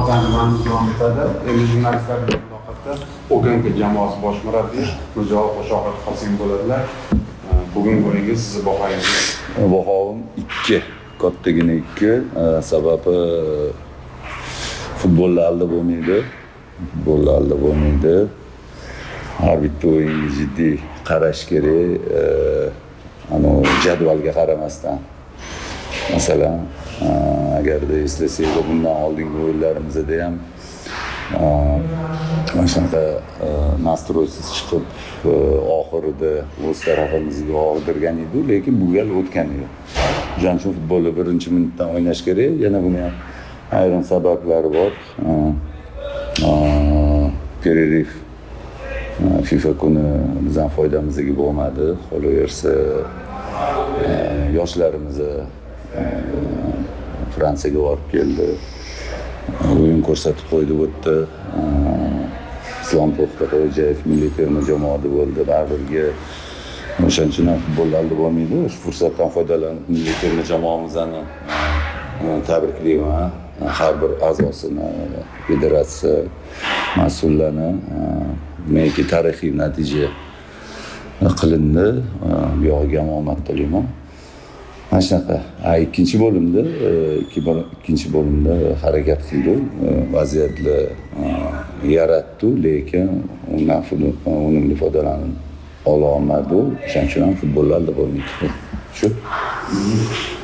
sports anjumanimiz davom etadi. Endi jurnalistlar bilan muloqotda O'kanka jamoasi bosh murabbiyi Mirjalol Qo'shoqov Qosim bo'ladilar. Bugungi o'yinga sizni bahoyingiz? Bahoim 2. Kattagina 2. Sababi futbolda bo'lmaydi. Har bitta o'yinga jiddiy qarash kerak. Jadvalga qaramasdan. Masalan, agarda eslasanglar bundan oldingi o'yinlarimizda ham mana shunaqa nastroysiz chiqib oxirida o'z tarafimizga og'dirgan edi, lekin bu gal o'tgani yo'q. O'shaning uchun futbolda birinchi minutdan o'ynash kerak. Yana buni ham ayrim sabablari bor. Pererif FIFA kuni bizning foydamizga bo'lmadi. Qolaversa yoshlarimiz Fransiyaga borib keldi. O'yin ko'rsatib qo'ydi bu yerda. Islom To'xtato'yev milliy terma jamoada bo'ldi. Baribirga o'shaning uchun ham futbolda bo'lmaydi. Shu fursatdan foydalanib milliy terma jamoamizni tabriklayman. Har bir a'zosini, federatsiya mas'ullarni menga tarixiy natija qilindi. Bu yo'g'iga omad tilayman. Mana shunaqa. Ikkinchi bo'limda harakat qildi. Vaziyatlar yaratdi, lekin undan unumli foydalanib ola olmadi. O'shaning uchun ham futbolda bo'lmaydi. Shu.